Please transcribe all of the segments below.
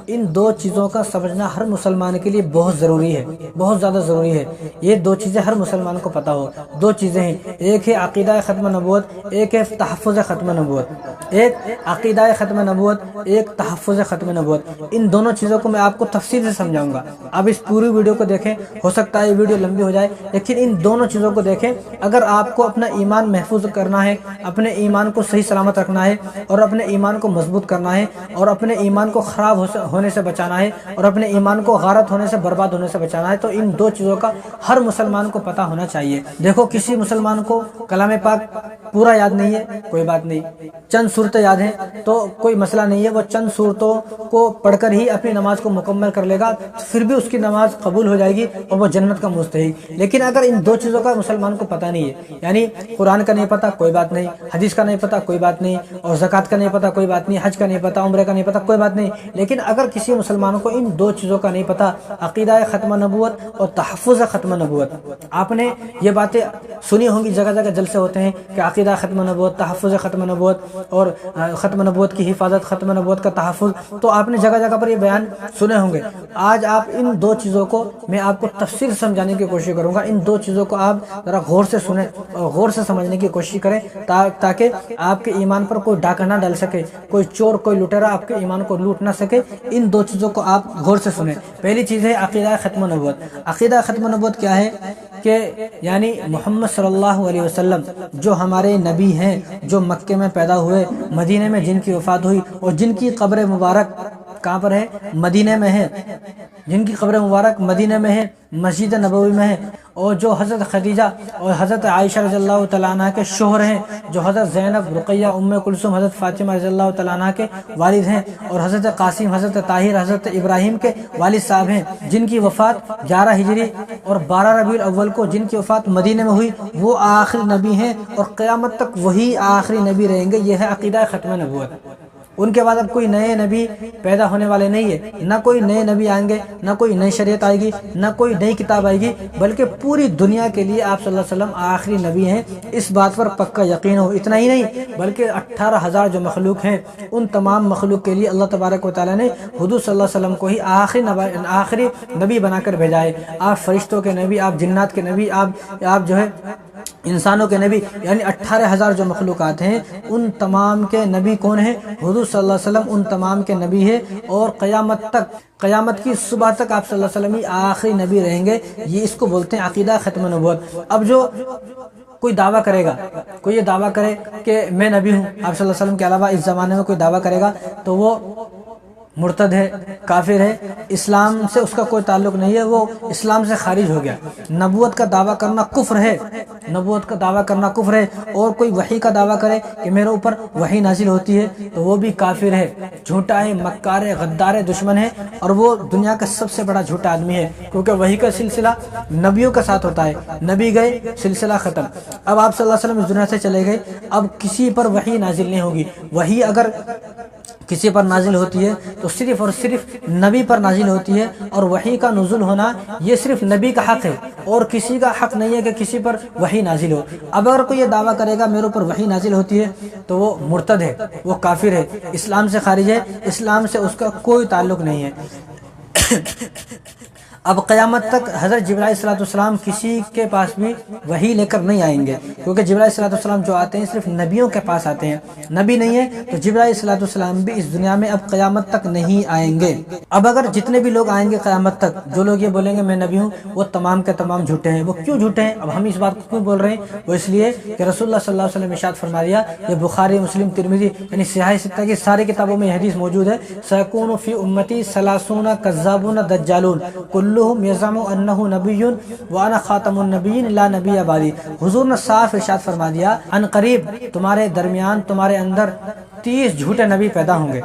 ان دو چیزوں کا سمجھنا ہر مسلمان کے لیے بہت ضروری ہے، بہت زیادہ ضروری ہے۔ یہ دو چیزیں ہر مسلمان کو پتہ ہو۔ دو چیزیں ہیں، ایک ہے عقیدہ ختم نبوت، ایک ہے تحفظ ختم نبوت۔ ایک عقیدہ ختم نبوت، ایک تحفظ ختم نبوت۔ ان دونوں چیزوں کو میں آپ کو تفصیل سے سمجھاؤں گا۔ اب اس پوری ویڈیو کو دیکھیں، ہو سکتا ہے یہ ویڈیو لمبی ہو جائے، لیکن ان دونوں چیزوں کو دیکھیں۔ اگر آپ کو اپنا ایمان محفوظ کرنا ہے، اپنے ایمان کو صحیح سلامت رکھنا ہے، اور اپنے ایمان کو مضبوط کرنا ہے، اور اپنے ایمان کو خراب ہونے سے بچانا ہے، اور اپنے ایمان کو غارت ہونے سے، برباد ہونے سے بچانا ہے، تو ان دو چیزوں کا ہر مسلمان کو پتہ ہونا چاہیے۔ دیکھو، کسی مسلمان کو کلام پاک پورا یاد نہیں ہے، کوئی بات نہیں، چند صورتیں یاد ہیں تو کوئی مسئلہ نہیں ہے، وہ چند صورتوں کو پڑھ کر ہی اپنی نماز کو مکمل کر لے گا، پھر بھی اس کی نماز قبول ہو جائے گی اور وہ جنت کا مستحق۔ لیکن اگر ان دو چیزوں کا مسلمان کو پتہ نہیں ہے، یعنی قرآن کا نہیں پتہ، کوئی بات نہیں، حدیث کا نہیں پتہ، کوئی بات نہیں، اور زکوٰۃ کا نہیں پتہ، کوئی بات نہیں، حج کا نہیں پتہ، عمرے کا نہیں پتہ، کوئی بات نہیں، لیکن اگر کسی مسلمان کو ان دو چیزوں کا نہیں پتہ، عقیدہ ختم نبوت اور تحفظ ختم نبوت، آپ نے یہ باتیں سنی ہوں گی، جگہ جگہ جلسے ہوتے ہیں کہ عقیدہ ختم نبوت، تحفظ ختم نبوت، اور ختم نبوت کی حفاظت، ختم نبوت کا تحفظ، تو آپ نے جگہ جگہ پر یہ بیان سنے ہوں گے۔ آج آپ ان دو چیزوں کو میں آپ کو تفصیل سے سمجھانے کی کوشش کروں گا۔ ان دو چیزوں کو آپ ذرا غور سے سنیں اور غور سے سمجھنے کی کوشش کریں، تاکہ آپ کے ایمان پر کوئی ڈاکہ نہ ڈال سکے، کوئی چور، کوئی لٹیرا آپ کے ایمان کو لوٹ نہ سکے۔ ان دو چیزوں کو آپ غور سے سنیں۔ پہلی چیز ہے عقیدہ ختم نبوت۔ عقیدہ ختم نبوت کیا ہے کہ یعنی محمد صلی اللہ علیہ وسلم جو ہمارے نبی ہیں، جو مکے میں پیدا ہوئے، مدینے میں جن کی وفات ہوئی، اور جن کی قبر مبارک کہاں پر ہے؟ مدینے میں ہے، جن کی قبر مبارک مدینے میں ہے، مسجد نبوی میں ہے، اور جو حضرت خدیجہ اور حضرت عائشہ رضی اللہ تعالیٰ عنہ کے شوہر ہیں، جو حضرت زینب، رقیہ، ام کلثوم، حضرت فاطمہ رضی اللہ تعالیٰ عنہ کے والد ہیں، اور حضرت قاسم، حضرت طاہر، حضرت ابراہیم کے والد صاحب ہیں، جن کی وفات 11 ہجری اور 12 ربیع الاول کو جن کی وفات مدینے میں ہوئی، وہ آخری نبی ہیں اور قیامت تک وہی آخری نبی رہیں گے۔ یہ ہے عقیدہ ختم نبوت۔ ان کے بعد اب کوئی نئے نبی پیدا ہونے والے نہیں ہے، نہ کوئی نئے نبی آئیں گے، نہ کوئی نئی شریعت آئے گی، نہ کوئی نئی کتاب آئے گی، بلکہ پوری دنیا کے لیے آپ صلی اللہ علیہ وسلم آخری نبی ہیں۔ اس بات پر پکا یقین ہو۔ اتنا ہی نہیں، بلکہ 18,000 جو مخلوق ہیں، ان تمام مخلوق کے لیے اللہ تبارک و تعالیٰ نے حضور صلی اللہ علیہ وسلم کو ہی آخری نبی بنا کر بھیجا ہے۔ آپ فرشتوں کے نبی، آپ جنات کے نبی، آپ جو ہے انسانوں کے نبی، یعنی 18,000 جو مخلوقات ہیں، ان تمام کے نبی کون ہیں؟ حضور صلی اللہ علیہ وسلم ان تمام کے نبی ہے، اور قیامت کی صبح تک آپ صلی اللہ علیہ وسلم ہی آخری نبی رہیں گے۔ یہ اس کو بولتے ہیں عقیدہ ختم نبوت۔ اب جو کوئی دعویٰ کرے گا، کوئی یہ دعویٰ کرے کہ میں نبی ہوں، آپ صلی اللہ علیہ وسلم کے علاوہ اس زمانے میں کوئی دعویٰ کرے گا تو وہ مرتد ہے، کافر ہے، اسلام سے اس کا کوئی تعلق نہیں ہے، وہ اسلام سے خارج ہو گیا۔ نبوت کا دعویٰ کرنا کفر ہے، نبوت کا دعویٰ کرنا کفر ہے۔ اور کوئی وحی کا دعویٰ کرے کہ میرے اوپر وحی نازل ہوتی ہے تو وہ بھی کافر ہے، جھوٹا ہے، مکار ہے، غدار ہے، دشمن ہے، اور وہ دنیا کا سب سے بڑا جھوٹا آدمی ہے، کیونکہ وحی کا سلسلہ نبیوں کے ساتھ ہوتا ہے۔ نبی گئے، سلسلہ ختم۔ اب آپ صلی اللہ علیہ وسلم اس دنیا سے چلے گئے، اب کسی پر وحی نازل نہیں ہوگی۔ وحی اگر کسی پر نازل ہوتی ہے تو صرف اور صرف نبی پر نازل ہوتی ہے، اور وحی کا نزول ہونا یہ صرف نبی کا حق ہے، اور کسی کا حق نہیں ہے کہ کسی پر وحی نازل ہو۔ اب اگر کوئی یہ دعویٰ کرے گا میرے اوپر وحی نازل ہوتی ہے تو وہ مرتد ہے، وہ کافر ہے، اسلام سے خارج ہے، اسلام سے اس کا کوئی تعلق نہیں ہے۔ اب قیامت تک حضرت جبرائیل علیہ السلام کسی کے پاس بھی وحی لے کر نہیں آئیں گے، کیونکہ جبرائیل علیہ السلام جو آتے ہیں صرف نبیوں کے پاس آتے ہیں، نبی نہیں ہے تو جبرائیل علیہ السلام بھی اس دنیا میں اب قیامت تک نہیں آئیں گے۔ اب اگر جتنے بھی لوگ آئیں گے قیامت تک، جو لوگ یہ بولیں گے میں نبی ہوں، وہ تمام کے تمام جھوٹے ہیں۔ وہ کیوں جھوٹے ہیں؟ اب ہم اس بات کو کیوں بول رہے ہیں؟ وہ اس لیے کہ رسول اللہ صلی اللہ علیہ وسلم ارشاد فرما دیا، یہ بخاری، مسلم، ترمذی یعنی صحیح ستہ کی ساری کتابوں میں یہ حدیث موجود ہے، سیکون فی امتی 30 کذابون دجالون کلہم یزعم انہ نبی وانا خاتم النبیین لا نبی بعدی۔ حضور نے صاف ارشاد فرما دیا، ان قریب تمہارے درمیان، تمہارے اندر 30 جھوٹے نبی پیدا ہوں گے،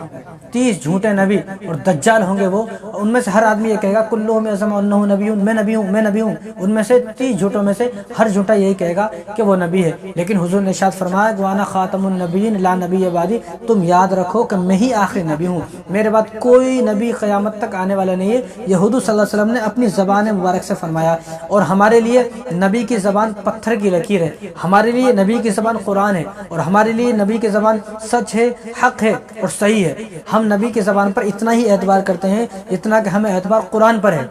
30 جھوٹے نبی اور دجال ہوں گے، وہ ان میں سے ہر آدمی یہ کہے گا کلہم یزعم انہ نبی، میں نبی ہوں، میں نبی ہوں، ان میں سے 30 جھوٹوں میں سے ہر جھوٹا یہی کہے گا کہ وہ نبی ہے، لیکن حضور نے ارشاد فرمایا وانا خاتم النبیین لا نبی بعدی، تم یاد رکھو کہ میں ہی آخری نبی ہوں، میرے بعد کوئی نبی قیامت تک آنے والا نہیں ہے۔ یہ حضور صلی اللہ علیہ وسلم نے اپنی زبان مبارک سے فرمایا، اور ہمارے لیے نبی کی زبان پتھر کی لکیر ہے، ہمارے لیے نبی کی زبان قرآن ہے، اور ہمارے لیے نبی کی زبان سچ ہے، حق ہے اور صحیح ہے۔ ہم نبی کی زبان پر اتنا ہی اعتبار کرتے ہیں جتنا کہ ہمیں اعتبار قرآن پر ہے۔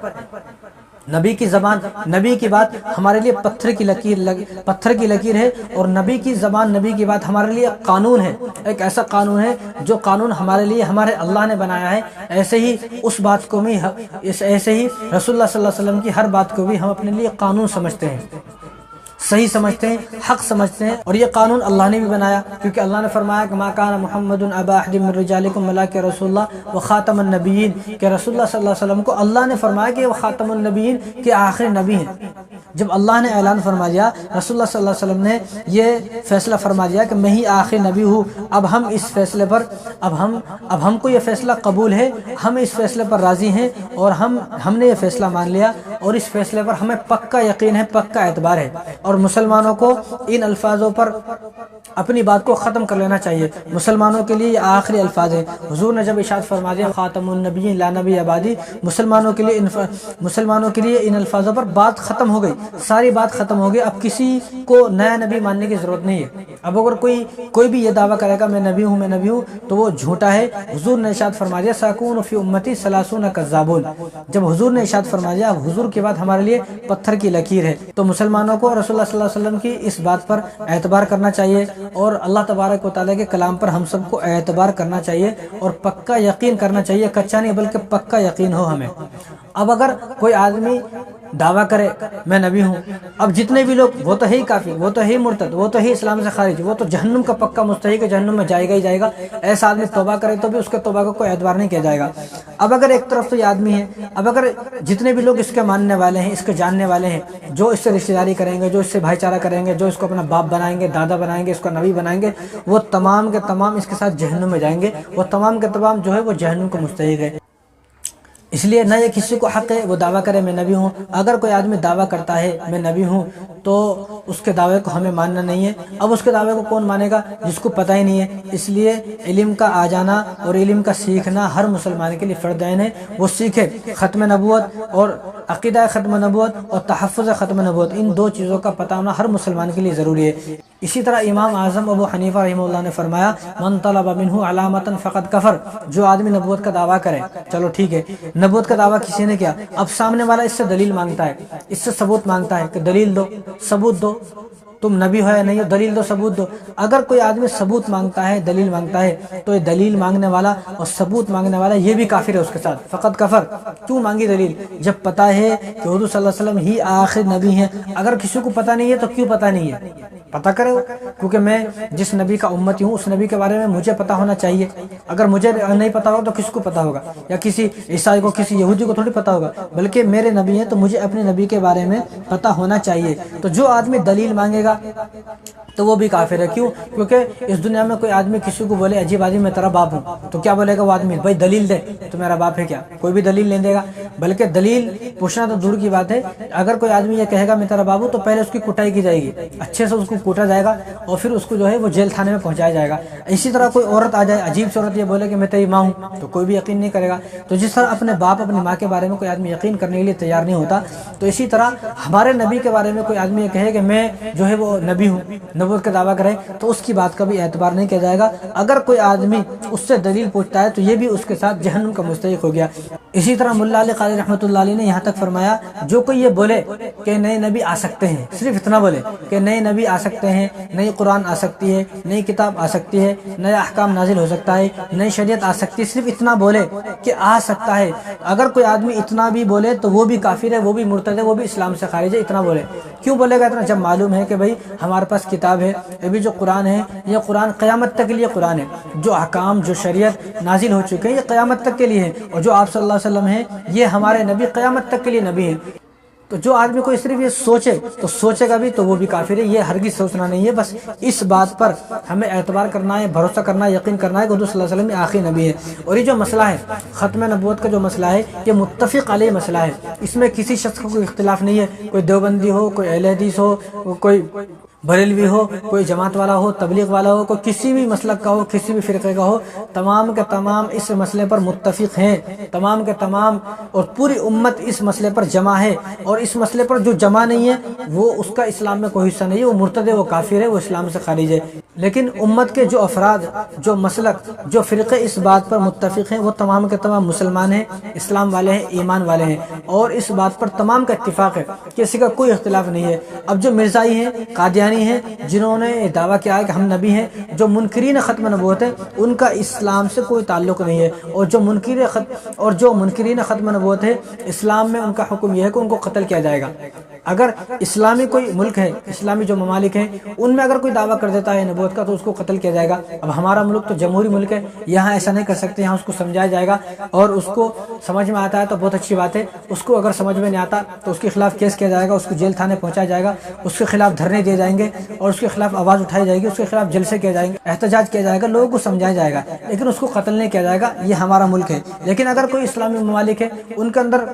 نبی کی زبان، نبی کی بات ہمارے لیے پتھر کی لکیر ہے، اور نبی کی زبان، نبی کی بات ہمارے لیے قانون ہے، ایک ایسا قانون ہے جو قانون ہمارے لیے ہمارے اللہ نے بنایا ہے۔ ایسے ہی اس بات کو بھی، ایسے ہی رسول اللہ صلی اللہ علیہ وسلم کی ہر بات کو بھی ہم اپنے لیے قانون سمجھتے ہیں، صحیح سمجھتے ہیں، حق سمجھتے ہیں، اور یہ قانون اللہ نے بھی بنایا، کیونکہ اللہ نے فرمایا کہ ما کان محمد ابا احد من رجالکم ولکن رسول اللہ وخاتم النبیین، کہ رسول اللہ صلی اللہ علیہ وسلم کو اللہ نے فرمایا کہ وہ خاتم النبیین کے آخری نبی ہیں۔ جب اللہ نے اعلان فرما دیا، رسول اللہ صلی اللہ علیہ وسلم نے یہ فیصلہ فرما دیا کہ میں ہی آخری نبی ہوں، اب ہم اس فیصلے پر، اب ہم کو یہ فیصلہ قبول ہے، ہم اس فیصلے پر راضی ہیں، اور ہم نے یہ فیصلہ مان لیا، اور اس فیصلے پر ہمیں پکا یقین ہے، پکا اعتبار ہے، اور مسلمانوں کو ان الفاظوں پر اپنی بات کو ختم کر لینا چاہیے۔ مسلمانوں کے لیے یہ آخری الفاظ ہیں۔ حضور نے جب ارشاد فرما دیا خاتم النبیین لا نبی بعدی، مسلمانوں کے لیے ان الفاظوں پر بات ختم ہو گئی، ساری بات ختم ہو گئی۔ اب کسی کو نیا نبی ماننے کی ضرورت نہیں ہے۔ اب اگر کوئی بھی یہ دعویٰ کرے گا میں نبی ہوں، میں نبی ہوں، تو وہ جھوٹا ہے۔ حضور نے ارشاد فرما دیا ساکون فی امتی 30 کذابون، جب حضور نے ارشاد فرما دیا، اب حضور کی بات ہمارے لیے پتھر کی لکیر ہے، تو مسلمانوں کو رسول اللہ صلی اللہ علیہ وسلم کی اس بات پر اعتبار کرنا چاہیے، اور اللہ تبارک و تعالیٰ کے کلام پر ہم سب کو اعتبار کرنا چاہیے، اور پکا یقین کرنا چاہیے، کچا نہیں بلکہ پکا یقین ہو ہمیں۔ اب اگر کوئی آدمی دعویٰ کرے میں نبی ہوں، اب جتنے بھی لوگ، وہ تو ہے ہی کافر، وہ تو ہے ہی مرتد، وہ تو ہے اسلام سے خارج، وہ تو جہنم کا پکا مستحق ہے، جہنم میں جائے گا ہی جائے گا۔ ایسا آدمی توبہ کرے تو بھی اس کے توبہ کا کوئی اعتبار نہیں کیا جائے گا۔ اب اگر ایک طرف تو یہ آدمی ہے، اب اگر جتنے بھی لوگ اس کے ماننے والے ہیں، اس کے جاننے والے ہیں، جو اس سے رشتہ داری کریں گے، جو اس سے بھائی چارہ کریں گے، جو اس کو اپنا باپ بنائیں گے، دادا بنائیں گے، اس کو نبی بنائیں گے، وہ تمام کے تمام اس کے ساتھ جہنم میں جائیں گے، وہ تمام کے تمام جو ہے وہ جہنم کو مستحق ہے۔ اس لیے نہ یہ کسی کو حق ہے وہ دعویٰ کرے میں نبی ہوں۔ اگر کوئی آدمی دعویٰ کرتا ہے میں نبی ہوں تو اس کے دعوے کو ہمیں ماننا نہیں ہے۔ اب اس کے دعوے کو کون مانے گا جس کو پتہ ہی نہیں ہے؟ اس لیے علم کا آ جانا اور علم کا سیکھنا ہر مسلمان کے لیے فرض عین ہے، وہ سیکھے۔ ختم نبوت اور عقیدہ ختم نبوت اور تحفظ ختم نبوت، ان دو چیزوں کا پتہ ہونا ہر مسلمان کے لیے ضروری ہے۔ اسی طرح امام اعظم ابو حنیفہ رحمہ اللہ نے فرمایا من طلب منہ علامتا فقد کفر، جو آدمی نبوت کا دعویٰ کرے، چلو ٹھیک ہے نبوت کا دعویٰ کسی نے کیا، اب سامنے والا اس سے دلیل مانگتا ہے، اس سے ثبوت مانگتا ہے کہ دلیل دو، ثبوت دو، تم نبی ہو یا نہیں ہو، دلیل دو، ثبوت دو۔ اگر کوئی آدمی ثبوت مانگتا ہے، دلیل مانگتا ہے، تو یہ دلیل مانگنے والا اور ثبوت مانگنے والا یہ بھی کافر ہے اس کے ساتھ، فقط کفر۔ کیوں مانگی دلیل جب پتہ ہے کہ حضور صلی اللہ علیہ وسلم ہی آخر نبی ہیں؟ اگر کسی کو پتہ نہیں ہے تو کیوں پتہ نہیں ہے؟ پتہ کرے، کیونکہ میں جس نبی کا امتی ہوں اس نبی کے بارے میں مجھے پتہ ہونا چاہیے۔ اگر مجھے نہیں پتہ ہوگا تو کس کو پتہ ہوگا؟ یا کسی عیسائی کو، کسی یہودی کو تھوڑی پتہ ہوگا، بلکہ میرے نبی ہیں تو مجھے اپنے نبی کے بارے میں پتہ ہونا چاہیے۔ تو جو آدمی دلیل مانگے گا تو وہ بھی کافر ہے۔ کیوں؟ کیونکہ اس دنیا میں کوئی آدمی کسی کو بولے عجیب آدمی میں تیرا باپ ہوں، تو کیا بولے گا وہ آدمی؟ بھائی دلیل دے، تو میرا باپ ہے کیا؟ کوئی بھی دلیل نہیں دے گا، بلکہ دلیل پوچھنا تو دور کی بات ہے۔ اگر کوئی آدمی یہ کہے گا میں تیرا باپ ہوں تو پہلے اس کی کٹائی کی جائے گی، اچھے سے اس کو کوٹا جائے گا، اور پھر اس کو جو ہے وہ جیل خانے میں پہنچایا جائے گا۔ اسی طرح کوئی عورت آ جائے، عجیب سی عورت یہ بولے کہ میں تیری ماں ہوں، تو کوئی بھی یقین نہیں کرے گا۔ تو جس طرح اپنے باپ اپنی ماں کے بارے میں کوئی آدمی یقین کرنے کے لیے تیار نہیں ہوتا، تو اسی طرح ہمارے نبی کے بارے میں کوئی آدمی یہ کہے کہ میں جو ہے وہ نبی ہوں، نبوت کا دعویٰ کرے، تو اس کی بات کا بھی اعتبار نہیں کیا جائے گا۔ اگر کوئی آدمی اس سے دلیل پوچھتا ہے تو یہ بھی اس کے ساتھ جہنم کا مستحق ہو گیا۔ اسی طرح ملا علی قاری رحمۃ اللہ علیہ نے یہاں تک فرمایا جو کوئی یہ بولے کہ نئے نبی آ سکتے ہیں، صرف اتنا بولے کہ نئے نبی آ سکتے ہیں، نئی قرآن آ سکتی ہے، نئی کتاب آ سکتی ہے، نیا احکام نازل ہو سکتا ہے، نئی شریعت آ سکتی ہے، صرف اتنا بولے کہ آ سکتا ہے، اگر کوئی آدمی اتنا بھی بولے تو وہ بھی کافر ہے، وہ بھی مرتد ہے، وہ بھی اسلام سے خارج ہے۔ اتنا بولے، کیوں بولے گا اتنا؟ جب معلوم ہے کہ بھائی ہمارے پاس کتاب ہے، ابھی جو قرآن ہے یہ قرآن قیامت تک کے لیے قرآن ہے، جو احکام جو شریعت نازل ہو چکے ہیں یہ قیامت تک کے لیے ہیں، اور جو آپ صلی اللہ علیہ وسلم ہیں یہ ہمارے نبی قیامت تک کے لیے نبی ہیں۔ تو جو آدمی کو صرف یہ سوچے تو سوچے گا بھی تو وہ بھی کافر ہے. یہ ہرگز سوچنا نہیں ہے. بس اس بات پر ہمیں اعتبار کرنا ہے, بھروسہ کرنا ہے, یقین کرنا ہے کہ حضور صلی اللہ علیہ وسلم آخری نبی ہے. اور یہ جو مسئلہ ہے ختم نبوت کا جو مسئلہ ہے یہ متفق علیہ مسئلہ ہے. اس میں کسی شخص کو کوئی اختلاف نہیں ہے. کوئی دیوبندی ہو, کوئی اہل حدیث ہو, کوئی بریلوی ہو, کوئی جماعت والا ہو, تبلیغ والا ہو, کوئی کسی بھی مسلک کا ہو, کسی بھی فرقے کا ہو, تمام کے تمام اس مسئلے پر متفق ہیں. تمام کے تمام اور پوری امت اس مسئلے پر جمع ہے. اور اس مسئلے پر جو جمع نہیں ہے وہ اس کا اسلام میں کوئی حصہ نہیں ہے, وہ مرتد ہے, وہ کافر ہے, وہ اسلام سے خارج ہے. لیکن امت کے جو افراد, جو مسلک, جو فرقے اس بات پر متفق ہیں وہ تمام کے تمام مسلمان ہیں, اسلام والے ہیں, ایمان والے ہیں. اور اس بات پر تمام کا اتفاق ہے, کسی کا کوئی اختلاف نہیں ہے. اب جو مرزائی ہیں, قادیانی ہیں, جنہوں نے دعویٰ کیا ہے کہ ہم نبی ہیں, جو منکرین ختم نبوت ہے, ان کا اسلام سے کوئی تعلق نہیں ہے. اور جو منکرین ختم نبوت ہے, اسلام میں ان کا حکم یہ ہے کہ ان کو قتل کیا جائے گا. اگر اسلامی کوئی ملک ہے, اسلامی جو ممالک ہیں, ان میں اگر کوئی دعویٰ کر دیتا ہے نبوت کا تو اس کو قتل کیا جائے گا. اب ہمارا ملک تو جمہوری ملک ہے, یہاں ایسا نہیں کر سکتے. یہاں اس کو سمجھایا جائے گا اور اس کو سمجھ میں آتا ہے تو بہت اچھی بات ہے. اس کو اگر سمجھ میں نہیں آتا تو اس کے خلاف کیس کیا جائے گا, اس کو جیل تھانے پہنچایا جائے گا, اس کے خلاف دھرنے دیے جائیں گے اور اس کے خلاف آواز اٹھائی جائے گی, اس کے خلاف جلسے کیے جائیں گے, احتجاج کیا جائے گا, لوگوں کو سمجھایا جائے گا, لیکن اس کو قتل نہیں کیا جائے گا. یہ ہمارا ملک ہے. لیکن اگر کوئی اسلامی ممالک ہے, ان کے اندر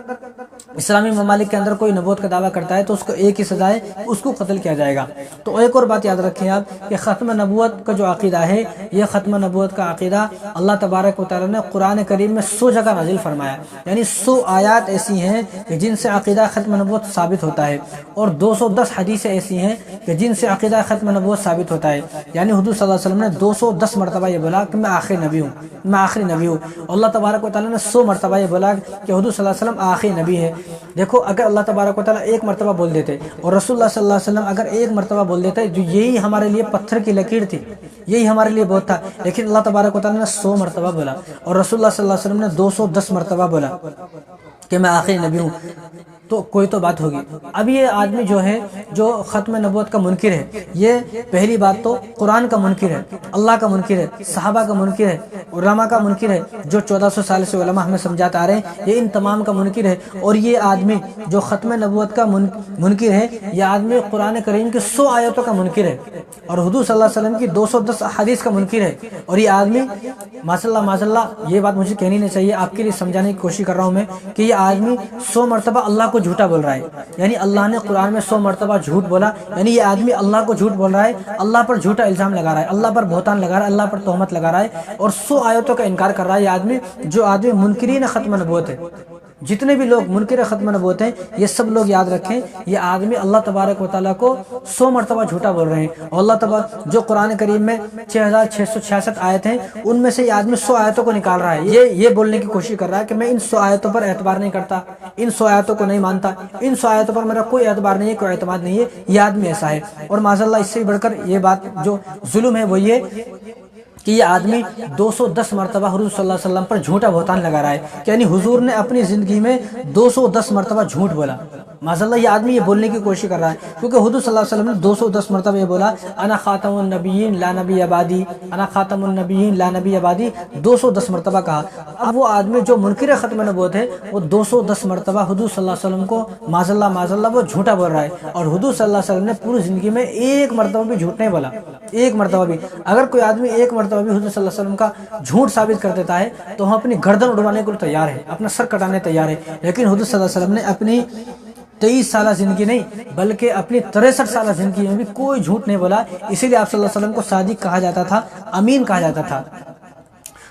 اسلامی ممالک کے اندر کوئی نبوت کا دعویٰ کرتا ہے تو اس کو ایک ہی سزا ہے, اس کو قتل کیا جائے گا. تو ایک اور بات یاد رکھیں آپ کہ ختم نبوت کا جو عقیدہ ہے, یہ ختم نبوت کا عقیدہ اللہ تبارک و تعالیٰ نے قرآن کریم میں 100 جگہ نازل فرمایا. یعنی 100 آیات ایسی ہیں کہ جن سے عقیدہ ختم نبوت ثابت ہوتا ہے, اور 210 حدیثیں ایسی ہیں کہ جن سے عقیدہ ختم نبوت ثابت ہوتا ہے. یعنی حضور صلی اللہ علیہ وسلم نے 210 مرتبہ یہ بولا کہ میں آخری نبی ہوں, میں آخری نبی ہوں. اللہ تبارک و تعالیٰ نے 100 مرتبہ یہ بولا کہ حضور صلی اللہ علیہ وسلم آخری نبی ہے. دیکھو, اگر اللہ تبارک و تعالیٰ ایک مرتبہ بول دیتے اور رسول اللہ صلی اللہ علیہ وسلم اگر ایک مرتبہ بول دیتے, جو یہی ہمارے لیے پتھر کی لکیر تھی, یہی ہمارے لیے بہت تھا. لیکن اللہ تبارک و تعالیٰ نے 100 مرتبہ بولا اور رسول اللہ صلی اللہ علیہ وسلم نے 210 مرتبہ بولا کہ میں آخری نبی ہوں. تو کوئی تو بات ہوگی. اب یہ آدمی جو ہے جو ختم نبوت کا منکر ہے, یہ پہلی بات تو قرآن کا منکر ہے, اللہ کا منکر ہے, صحابہ کا منکر ہے, علماء کا منکر ہے. جو 1400 سال سے علماء ہمیں سمجھاتے آ رہے ہیں, یہ ان تمام کا منکر ہے. اور یہ آدمی جو ختم نبوت کا منکر ہے, یہ آدمی قرآن کریم کی 100 آیتوں کا منکر ہے اور حضور صلی اللہ علیہ وسلم کی 210 احادیث کا منکر ہے. اور یہ آدمی ماشاءاللہ, یہ بات مجھے کہنی نہیں چاہیے, آپ کے لیے سمجھانے کی کوشش کر رہا ہوں میں کہ یہ آدمی 100 مرتبہ اللہ کو جھوٹا بول رہا ہے. یعنی اللہ نے قرآن میں 100 مرتبہ جھوٹ بولا, یعنی یہ آدمی اللہ کو جھوٹ بول رہا ہے, اللہ پر جھوٹا الزام لگا رہا ہے, اللہ پر بہتان لگا رہا ہے, اللہ پر تہمت لگا رہا ہے اور 100 آیتوں کا انکار کر رہا ہے. یہ آدمی جو آدمی منکرین ختم نبوت ہے, جتنے بھی لوگ منکر ختم نبوت ہیں, یہ سب لوگ یاد رکھیں یہ آدمی اللہ تبارک و تعالیٰ کو 100 مرتبہ جھوٹا بول رہے ہیں. اور اللہ تبارک جو قرآن کریم میں 6666 آیت ہیں, ان میں سے یہ آدمی 100 آیتوں کو نکال رہا ہے. یہ بولنے کی کوشش کر رہا ہے کہ میں ان 100 آیتوں پر اعتبار نہیں کرتا, ان 100 آیتوں کو نہیں مانتا, ان 100 آیتوں پر میرا کوئی اعتبار نہیں ہے, کوئی اعتماد نہیں ہے. یہ آدمی ایسا ہے. اور معاذاللہ اس سے بڑھ کر یہ بات جو ظلم ہے وہ یہ کہ یہ آدمی 210 مرتبہ حضور صلی اللہ علیہ وسلم پر جھوٹا بہتان لگا رہا ہے. یعنی حضور نے اپنی زندگی میں 210 مرتبہ جھوٹ بولا. معاذاللہ یہ آدمی یہ بولنے کی کوشش کر رہا ہے کیونکہ حضور صلی اللہ علیہ وسلم نے 210 مرتبہ یہ بولا انا خاتم النبیین لا نبی بعدی, انا خاتم النبیین لا نبی بعدی, 210 مرتبہ کہا. اب وہ آدمی جو منکر ختم نبوت ہے وہ 210 مرتبہ حضور صلی اللہ علیہ وسلم کو معاذاللہ وہ جھوٹا بول رہا ہے. اور حضور صلی اللہ علیہ وسلم نے پوری زندگی میں ایک مرتبہ بھی جھوٹ نہیں بولا, ایک مرتبہ بھی. اگر کوئی آدمی ایک مرتبہ بھی حضور صلی اللہ علیہ وسلم کا جھوٹ ثابت کر دیتا ہے تو ہم اپنی گردن اڑوانے کو تیار ہے, اپنا سر کٹانے تیار ہے. لیکن حضور صلی اللہ علیہ وسلم نے اپنی 23 سالہ زندگی نہیں بلکہ اپنی 63 سالہ زندگی میں بھی کوئی جھوٹ نہیں بولا. اسی لیے آپ صلی اللہ علیہ وسلم کو صادق کہا جاتا تھا, امین کہا جاتا تھا.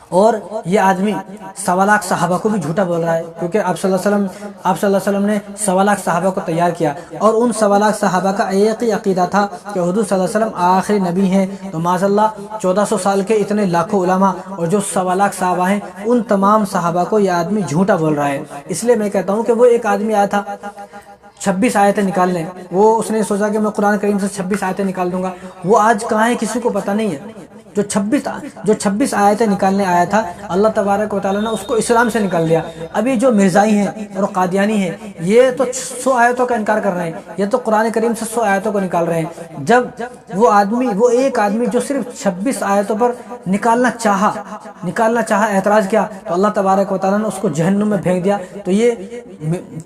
اور یہ آدمی 1.25 لاکھ صحابہ کو بھی جھوٹا بول رہا ہے کیونکہ آپ صلی اللہ علیہ وسلم نے 1.25 لاکھ صحابہ کو تیار کیا اور ان 1.25 لاکھ صحابہ کا ایک ہی عقیدہ تھا کہ حضور صلی اللہ علیہ وسلم آخری نبی ہیں. تو معاذاللہ 1400 سال کے اتنے لاکھوں علماء اور جو 1.25 لاکھ صحابہ ہیں, ان تمام صحابہ کو یہ آدمی جھوٹا بول رہا ہے. اس لیے میں کہتا ہوں کہ وہ ایک آدمی آیا تھا 26 آیتیں نکالنے, وہ اس نے سوچا کہ میں قرآن کریم سے 26 آیتیں نکال دوں گا. وہ آج کہاں ہے کسی کو پتہ نہیں ہے. جو 26 آیتیں نکالنے آیا تھا اللہ تبارک و تعالیٰ نے اس کو اسلام سے نکال دیا۔ ابھی جو مرزائی ہیں اور قادیانی ہیں یہ تو 100 آیتوں کا انکار کر رہے ہیں، یہ تو قرآن کریم سے 100 آیتوں کو نکال رہے ہیں۔ جب وہ ایک آدمی جو صرف 26 آیتوں پر نکالنا چاہا، اعتراض کیا، تو اللہ تبارک و تعالیٰ نے اس کو جہنم میں پھینک دیا۔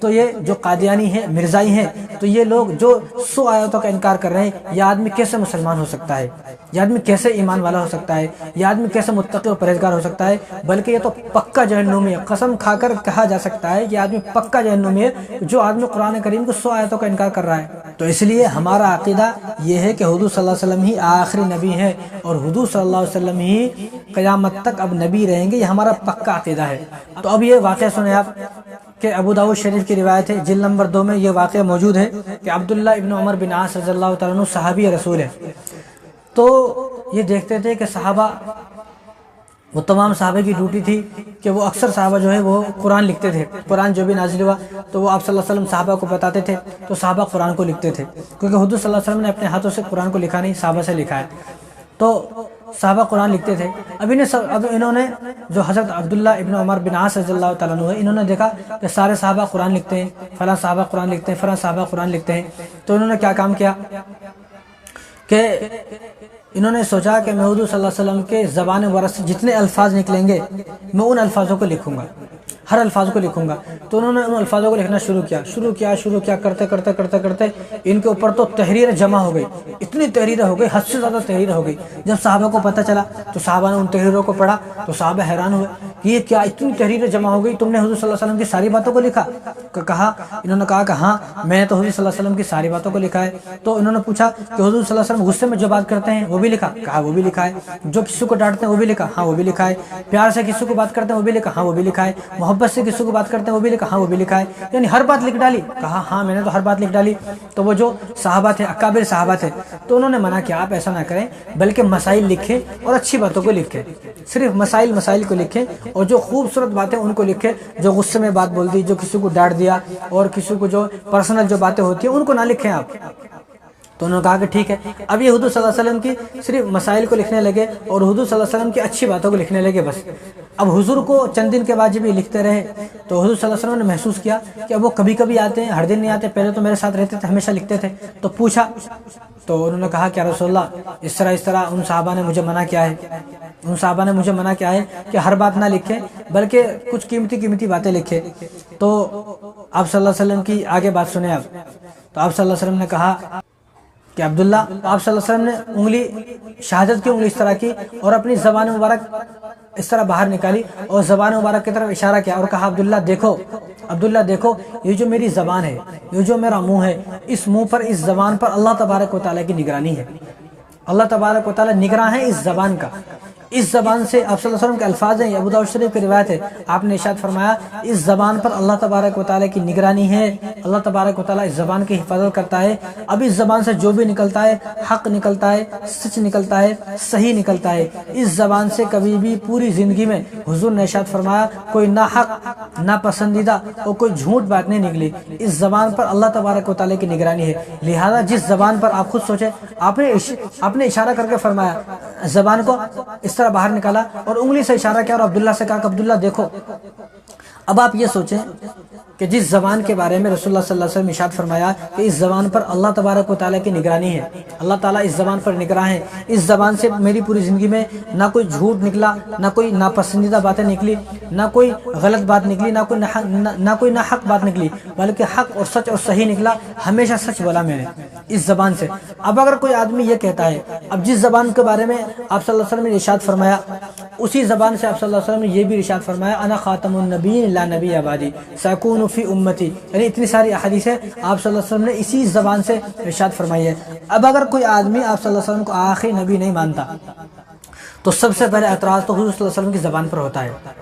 تو یہ جو قادیانی ہیں، مرزائی ہیں، تو یہ لوگ جو 100 آیتوں کا انکار کر رہے ہیں، یہ آدمی کیسے مسلمان ہو سکتا ہے؟ یہ آدمی کیسے ایمان والا ہو سکتا ہے؟ یہ آدمی کیسے متقی اور پرہیزگار ہو سکتا ہے؟ بلکہ یہ تو پکا جہنمی ہے، قسم کھا کر کہا جا سکتا ہے کہ یہ آدمی پکا جہنمی ہے جو آدمی قرآن کریم کو 100 آیتوں کا انکار کر رہا ہے۔ تو اس لیے ہمارا عقیدہ یہ ہے کہ حضور صلی اللہ علیہ وسلم ہی آخری نبی ہے، اور حضور صلی اللہ علیہ وسلم ہی قیامت تک اب نبی رہیں گے، یہ ہمارا پکا عقیدہ ہے۔ تو اب یہ واقعہ سنیں آپ کہ ابو داؤد شریف کی روایت ہے، جلد نمبر 2 میں یہ واقعہ موجود ہے کہ عبداللہ ابن عمر بن عاص رضی اللہ تعالیٰ عنہ صحابی رسول ہے۔ تو یہ دیکھتے تھے کہ صحابہ، وہ تمام صحابہ کی ڈیوٹی تھی کہ وہ اکثر صحابہ جو ہے وہ قرآن لکھتے تھے، قرآن جو بھی نازل ہوا تو وہ آپ صلی اللہ علیہ وسلم صحابہ کو بتاتے تھے، تو صحابہ قرآن کو لکھتے تھے، کیونکہ حضور صلی اللہ علیہ وسلم نے اپنے ہاتھوں سے قرآن کو لکھا نہیں، صحابہ سے لکھا ہے، تو صحابہ قرآن لکھتے تھے۔ اب انہوں نے جو حضرت عبداللہ ابن عمر بن عاص رضی اللہ تعالیٰ عنہ ہے، انہوں نے دیکھا کہ سارے صحابہ قرآن لکھتے ہیں، فلاں صحابہ قرآن لکھتے ہیں، فلاں صحابہ قرآن لکھتے ہیں، تو انہوں نے کیا کام کیا کہ انہوں نے سوچا کہ میں حضور صلی اللہ علیہ وسلم کے زبان ورث سے جتنے الفاظ نکلیں گے میں ان الفاظوں کو لکھوں گا، ہر الفاظ کو لکھوں گا۔ تو انہوں نے ان الفاظوں کو لکھنا شروع کیا کرتے ان کے اوپر تو تحریر جمع ہو گئی، اتنی تحریریں ہو گئی، حد سے زیادہ تحریر ہو گئی۔ جب صحابہ کو پتہ چلا تو صحابہ نے ان تحریروں کو پڑھا تو صحابہ حیران ہوئے کہ یہ کیا اتنی تحریریں جمع ہو گئی، تم نے حضور صلی اللہ علیہ وسلم کی ساری باتوں کو لکھا؟ انہوں نے کہا کہ ہاں میں نے تو حضور صلی اللہ علیہ وسلم کی ساری باتوں کو لکھا ہے۔ تو انہوں نے پوچھا کہ حضور صلی اللہ علیہ وسلم غصے میں جو بات کرتے ہیں وہ بھی لکھا؟ کہا وہ بھی لکھا ہے۔ جو کسی کو ڈانٹتے ہیں وہ بھی لکھا؟ ہاں وہ بھی لکھا ہے۔ پیار سے کسی کو بات کرتے ہیں وہ بھی لکھا؟ ہاں وہ بھی لکھا ہے۔ محبت سے کسی کو بات کرتے ہیں وہ بھی لکھا؟ ہاں وہ بھی لکھا ہے۔ یعنی ہر بات لکھ ڈالی؟ کہا ہاں میں نے تو ہر بات لکھ ڈالی۔ تو وہ جو صحابہ تھے، اکابر صحابہ تھے، تو انہوں نے منع کیا آپ ایسا نہ کریں، بلکہ مسائل لکھیں اور اچھی باتوں کو لکھیں، صرف مسائل کو لکھیں، اور جو خوبصورت باتیں ان کو لکھیں، جو غصے میں بات بول دی، جو کسی کو ڈانٹ دیا، اور کسی کو جو پرسنل جو باتیں ہوتی ہیں ان کو نہ لکھیں آپ۔ تو انہوں نے کہا کہ ٹھیک ہے۔ اب یہ حضور صلی اللہ علیہ وسلم کی صرف مسائل کو لکھنے لگے اور حضور صلی اللہ علیہ وسلم کی اچھی باتوں کو لکھنے لگے بس۔ اب حضور کو چند دن کے بعد جب یہ لکھتے رہے تو حضور صلی اللہ علیہ وسلم نے محسوس کیا کہ اب وہ کبھی کبھی آتے ہیں، ہر دن نہیں آتے، پہلے تو میرے ساتھ رہتے تھے، ہمیشہ لکھتے تھے۔ تو پوچھا تو انہوں نے کہا کہ رسول اللہ اس طرح ان صحابہ نے مجھے منع کیا ہے کہ ہر بات نہ لکھیں، بلکہ کچھ قیمتی باتیں لکھیں۔ تو آپ صلی اللہ علیہ وسلم کی آگے بات سنیں آپ۔ تو آپ صلی اللہ علیہ وسلم نے کہا کہ عبداللہ، آپ صلی اللہ علیہ وسلم نے انگلی، شہادت کی انگلی اس طرح کی اور اپنی زبان مبارک اس طرح باہر نکالی اور زبان مبارک کی طرف اشارہ کیا اور کہا عبداللہ دیکھو یہ جو میری زبان ہے، یہ جو میرا منہ ہے، اس منہ پر، اس زبان پر اللہ تبارک و تعالیٰ کی نگرانی ہے، اللہ تبارک و تعالیٰ نگراں ہے اس زبان کا۔ اس زبان سے آپ صلی اللہ علیہ وسلم کے الفاظ ہیں، ابو داؤد شریف کی روایت ہے، آپ نے ارشاد فرمایا اس زبان پر اللہ تبارک و تعالیٰ کی نگرانی ہے، اللہ تبارک و تعالیٰ اس زبان کی حفاظت کرتا ہے۔ اب اس زبان سے جو بھی نکلتا ہے حق نکلتا ہے، سچ نکلتا ہے، صحیح نکلتا ہے۔ اس زبان سے کبھی بھی پوری زندگی میں حضور نے ارشاد فرمایا کوئی ناحق، ناپسندیدہ اور کوئی جھوٹ بات نہیں نکلی۔ اس زبان پر اللہ تبارک و تعالیٰ کی نگرانی ہے۔ لہذا جس زبان پر آپ خود سوچیں، آپ نے اشارہ کر کے فرمایا، زبان کو اس طرح باہر نکالا اور انگلی سے اشارہ کیا اور عبداللہ سے کہا کہ عبداللہ دیکھو۔ اب آپ یہ سوچیں کہ جس زبان کے بارے میں رسول اللہ صلی اللہ علیہ وسلم ارشاد فرمایا کہ اس زبان پر اللہ تبارک و تعالیٰ کی نگرانی ہے، اللہ تعالیٰ اس زبان پر نگراں ہے، اس زبان سے میری پوری زندگی میں نہ کوئی جھوٹ نکلا، نہ کوئی ناپسندیدہ باتیں نکلی، نہ کوئی غلط بات نکلی، نہ کوئی ناحق بات نکلی، بلکہ حق اور سچ اور صحیح نکلا، ہمیشہ سچ بولا میں نے اس زبان سے۔ اب اگر کوئی آدمی یہ کہتا ہے، اب جس زبان کے بارے میں آپ صلی اللہ علیہ وسلم نے ارشاد فرمایا، اسی زبان سے آپ صلی اللہ علیہ وسلم نے یہ بھی ارشاد فرمایا انا خاتم النبیین لا نبی بعدی سیکون فی امتی، یعنی اتنی ساری احادیث ہے آپ صلی اللہ علیہ وسلم نے اسی زبان سے ارشاد فرمائی ہے۔ اب اگر کوئی آدمی آپ صلی اللہ علیہ وسلم کو آخری نبی نہیں مانتا تو سب سے پہلے اعتراض تو حضور صلی اللہ علیہ وسلم کی زبان پر ہوتا ہے،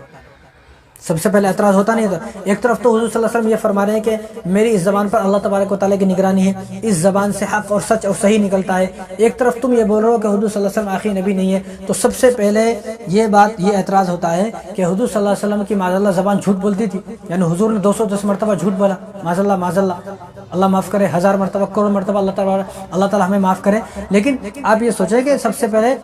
سب سے پہلے اعتراض ہوتا نہیں تھا۔ ایک طرف تو حضور صلی اللہ علیہ وسلم یہ فرما رہے ہیں کہ میری اس زبان پر اللہ تبارک و تعالیٰ کی نگرانی ہے، اس زبان سے حق اور سچ اور صحیح نکلتا ہے، ایک طرف تم یہ بول رہے ہو کہ حضور صلی اللہ علیہ وسلم آخری نبی نہیں ہے، تو سب سے پہلے یہ اعتراض ہوتا ہے کہ حضور صلی اللہ علیہ وسلم کی معاذ اللہ زبان جھوٹ بولتی تھی، یعنی حضور نے 210 مرتبہ جھوٹ بولا، معاذ اللہ، اللہ معاف کرے، 1000 مرتبہ، کروڑ مرتبہ اللہ تعالیٰ ہمیں معاف کرے۔ لیکن آپ یہ سوچیں کہ سب سے پہلے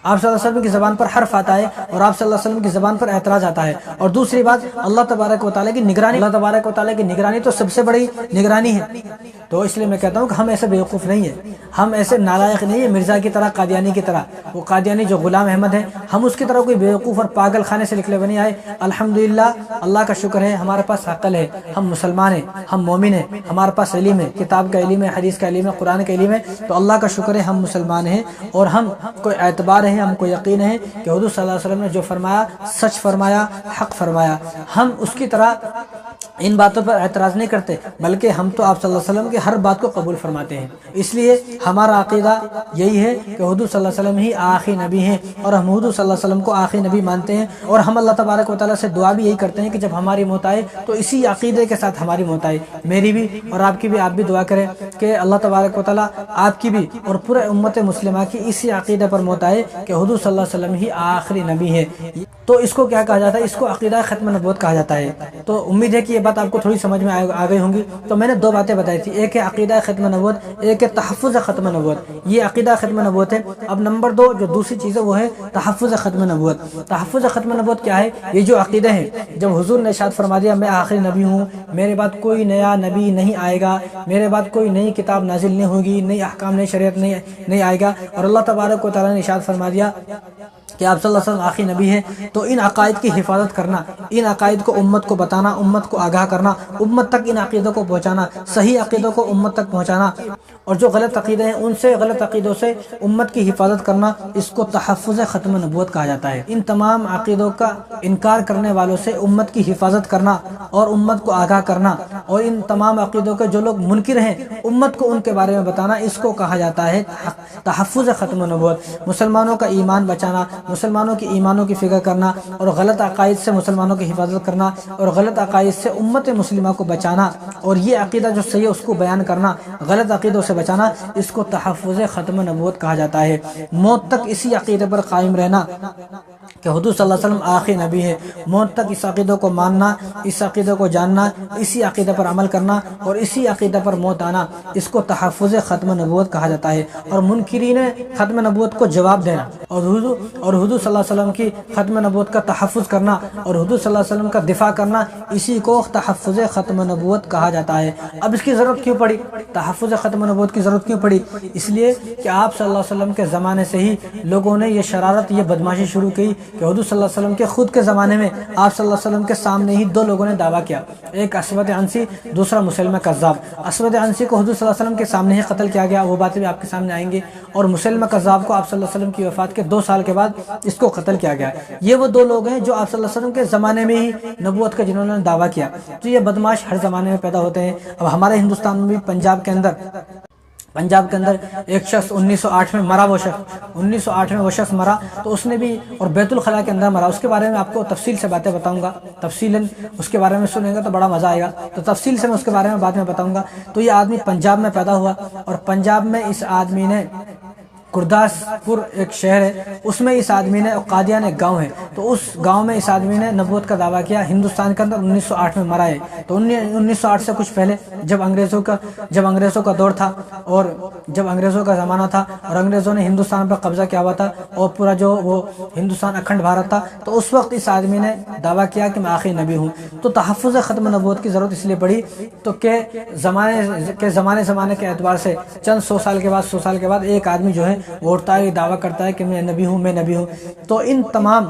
آپ صلی اللہ علیہ وسلم کی زبان پر حرف آتا ہے اور آپ صلی اللہ علیہ وسلم کی زبان پر اعتراض آتا ہے۔ اور دوسری بات، اللہ تبارک و تعالیٰ کی نگرانی، اللہ تبارک و تعالیٰ کی نگرانی تو سب سے بڑی نگرانی ہے۔ تو اس لیے میں کہتا ہوں کہ ہم ایسے بیوقوف نہیں ہیں، ہم ایسے نالائق نہیں ہیں مرزا کی طرح، قادیانی کی طرح۔ وہ قادیانی جو غلام احمد ہے، ہم اس کی طرح کوئی بیوقوف اور پاگل خانے سے نکلے بنے آئے۔ الحمدللہ، اللہ کا شکر ہے، ہمارے پاس عقل ہے، ہم مسلمان ہیں، ہم مومن ہیں، ہمارے پاس علم ہے، کتاب کا علم ہے، حدیث کا علم ہے، قرآن کا علم ہے۔ تو اللہ کا شکر ہے، ہم مسلمان ہیں اور ہم کو اعتبار ہے، ہم کو یقین ہے کہ حضور صلی اللہ علیہ وسلم نے جو فرمایا سچ فرمایا، حق فرمایا۔ ہم اس کی طرح ان باتوں پر اعتراض نہیں کرتے، بلکہ ہم تو آپ صلی اللہ علیہ وسلم کی ہر بات کو قبول فرماتے ہیں۔ اس لیے ہمارا عقیدہ یہی ہے کہ حضور صلی اللہ علیہ وسلم ہی آخری نبی ہیں اور ہم حضور صلی اللہ علیہ وسلم کو آخری نبی مانتے ہیں۔ اور ہم اللہ تبارک و تعالیٰ سے دعا بھی یہی کرتے ہیں کہ جب ہماری موت آئے تو اسی عقیدے کے ساتھ ہماری موت آئے، میری بھی اور آپ کی بھی۔ آپ بھی دعا کریں کہ اللہ تبارک و تعالیٰ آپ کی بھی اور پورے امت مسلمہ کی اسی عقیدے پر موت آئے کہ حضور صلی اللہ علیہ وسلم ہی آخری نبی ہے۔ تو اس کو کیا کہا جاتا ہے؟ اس کو عقیدہ ختم نبوت کہا جاتا ہے۔ تو امید ہے کہ یہ بات آپ کو تھوڑی سمجھ میں آ گئی ہوں گی۔ تو میں نے دو باتیں بتائی تھی، ایک ہے عقیدہ ختم نبوت، ایک ہے تحفظ ختم نبوت۔ یہ عقیدہ ختم نبوت ہے۔ اب نمبر دو جو دوسری چیز ہے وہ ہے تحفظ ختم نبوت۔ تحفظ ختم نبوت کیا ہے؟ یہ جو عقیدہ ہے، جب حضور نے ارشاد فرما دیا میں آخری نبی ہوں، میرے بعد کوئی نیا نبی نہیں آئے گا، میرے بعد کوئی نئی کتاب نازل نہیں ہوگی، نئی احکام، نئی شریعت نہیں آئے گا، اور اللہ تبارک و تعالیٰ نے ارشاد فرما دیا کہ آپ صلی اللہ علیہ وسلم آخری نبی ہیں، تو ان عقائد کی حفاظت کرنا، ان عقائد کو امت کو بتانا، امت کو آگاہ کرنا، امت تک ان عقیدوں کو پہنچانا، صحیح عقیدوں کو امت تک پہنچانا، اور جو غلط عقیدے ہیں ان سے، غلط عقیدوں سے امت کی حفاظت کرنا، اس کو تحفظ ختم نبوت کہا جاتا ہے۔ ان تمام عقیدوں کا انکار کرنے والوں سے امت کی حفاظت کرنا اور امت کو آگاہ کرنا، اور ان تمام عقیدوں کے جو لوگ منکر ہیں امت کو ان کے بارے میں بتانا، اس کو کہا جاتا ہے تحفظ ختم نبوت۔ مسلمانوں کا ایمان بچانا، مسلمانوں کی ایمانوں کی فکر کرنا، اور غلط عقائد سے مسلمانوں کی حفاظت کرنا، اور غلط عقائد سے امت مسلمہ کو بچانا، اور یہ عقیدہ جو صحیح ہے اس کو بیان کرنا، غلط عقیدوں سے بچانا، اس کو تحفظ ختم نبوت کہا جاتا ہے۔ موت تک اسی عقیدے پر قائم رہنا کہ حضور صلی اللہ علیہ وسلم آخری نبی ہے، موت تک اس عقیدے کو ماننا، اس عقیدے کو جاننا، اسی عقیدے پر عمل کرنا اور اسی عقیدے پر موت آنا، اس کو تحفظ ختم نبوت کہا جاتا ہے۔ اور منکرین ختم نبوت کو جواب دینا اور حضور صلی اللہ علیہ وسلم کی ختم نبوت کا تحفظ کرنا اور حضور صلی اللہ علیہ وسلم کا دفاع کرنا، اسی کو تحفظ ختم نبوت کہا جاتا ہے۔ اب اس کی ضرورت کیوں پڑی؟ تحفظ ختم نبوت کی ضرورت کیوں پڑی؟ اس لیے کہ آپ صلی اللہ علیہ وسلم کے زمانے سے ہی لوگوں نے یہ شرارت، یہ بدماشی شروع کی کہ حضور صلی اللہ علیہ وسلم کے خود کے زمانے میں آپ صلی اللہ علیہ وسلم کے سامنے ہی دو لوگوں نے دعویٰ کیا، ایک اسود عنسی، دوسرا مسلمہ کذاب۔ اسود عنسی کو حضور صلی اللہ علیہ وسلم کے سامنے ہی قتل کیا گیا، وہ باتیں بھی آپ کے سامنے آئیں گے، اور مسلمہ کذاب کو آپ صلی اللہ علیہ وسلم کی وفات کے 2 سال کے بعد اس کو قتل کیا گیا۔ یہ وہ دو لوگ ہیں جو آپ صلی اللہ علیہ وسلم کے زمانے میں ہی نبوت کا جنہوں نے دعویٰ کیا۔ تو یہ بدماش ہر زمانے میں پیدا ہوتے ہیں۔ اب ہمارے ہندوستان میں بھی پنجاب کے اندر ایک شخص 1908 میں مرا، وہ شخص 1908 میں وہ شخص مرا، تو اس نے بھی، اور بیت الخلاء کے اندر مرا۔ اس کے بارے میں آپ کو تفصیل سے باتیں بتاؤں گا، تفصیلاً اس کے بارے میں سنیں گے تو بڑا مزہ آئے گا، تو تفصیل سے میں اس کے بارے میں بعد میں بتاؤں گا۔ تو یہ آدمی پنجاب میں پیدا ہوا، اور پنجاب میں اس آدمی نے، گرداس پور ایک شہر ہے، اس میں اس آدمی نے، قادیان ایک گاؤں ہے، تو اس گاؤں میں اس آدمی نے نبوت کا دعویٰ کیا ہندوستان کے اندر۔ 1908 میں مرا ہے۔ تو 1908 سے کچھ پہلے جب انگریزوں کا دور تھا اور جب انگریزوں کا زمانہ تھا اور انگریزوں نے ہندوستان پر قبضہ کیا ہوا تھا اور پورا جو وہ ہندوستان اکھنڈ بھارت تھا، تو اس وقت اس آدمی نے دعویٰ کیا کہ میں آخری نبی ہوں۔ تو تحفظ ختم نبوت کی ضرورت اس لیے پڑی تو کہ زمانے کے اعتبار سے چند 100 سال کے بعد ایک آدمی جو ہے وہ اٹھتا ہے، دعویٰ کرتا ہے کہ میں نبی ہوں۔ تو ان تمام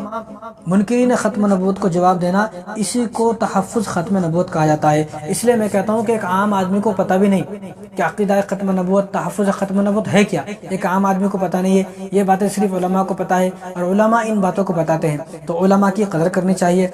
منکرین ختم نبوت کو جواب دینا، اسی کو تحفظ ختم نبوت کہا جاتا ہے۔ اس لیے میں کہتا ہوں کہ ایک عام آدمی کو پتہ بھی نہیں کہ عقیدہ ختم نبوت، تحفظ ختم نبوت ہے کیا، ایک عام آدمی کو پتہ نہیں ہے۔ یہ باتیں صرف علماء کو پتہ ہے، اور علماء ان باتوں کو بتاتے ہیں، تو علماء کی قدر کرنی چاہیے۔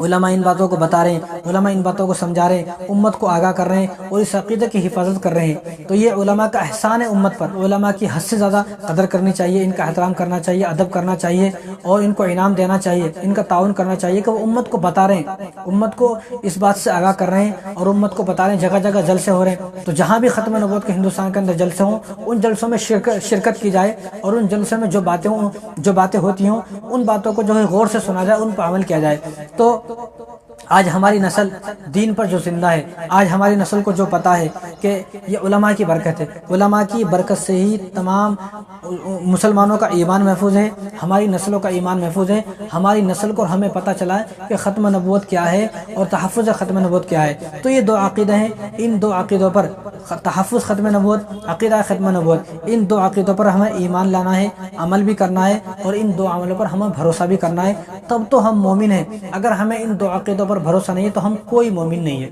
علماء ان باتوں کو بتا رہے ہیں، علماء ان باتوں کو سمجھا رہے ہیں، امت کو آگاہ کر رہے ہیں اور اس عقیدے کی حفاظت کر رہے ہیں۔ تو یہ علماء کا احسان ہے امت پر، علماء کی حد سے زیادہ قدر کرنی چاہیے، ان کا احترام کرنا چاہیے، ادب کرنا چاہیے، اور ان کو انعام دینا چاہیے، ان کا تعاون کرنا چاہیے کہ وہ امت کو بتا رہے ہیں، امت کو اس بات سے آگاہ کر رہے ہیں اور امت کو بتا رہے ہیں۔ جگہ جگہ جلسے ہو رہے ہیں، تو جہاں بھی ختم نبوت کے ہندوستان کے اندر جلسے ہوں، ان جلسوں میں شرکت کی جائے، اور ان جلسوں میں جو باتیں ہوتی ہوں ان باتوں کو جو ہے غور سے سنا جائے، ان پر عمل کیا جائے۔ تو آج ہماری نسل دین پر جو زندہ ہے، آج ہماری نسل کو جو پتہ ہے کہ یہ علماء کی برکت ہے، علماء کی برکت سے ہی تمام مسلمانوں کا ایمان محفوظ ہے، ہماری نسلوں کا ایمان محفوظ ہے، ہماری نسل کو ہمیں پتہ چلا ہے کہ ختم نبوت کیا ہے اور تحفظ ختم نبوت کیا ہے۔ تو یہ دو عقیدے ہیں، ان دو عقیدوں پر تحفظ ختم نبوت، عقیدہ ختم نبوت، ان دو عقیدوں پر ہمیں ایمان لانا ہے، عمل بھی کرنا ہے، اور ان دو عملوں پر ہمیں بھروسہ بھی کرنا ہے، تب تو ہم مومن ہیں۔ اگر ہمیں ان دو عقیدوں پر بھروسہ نہیں ہے تو ہم کوئی مومن نہیں ہے۔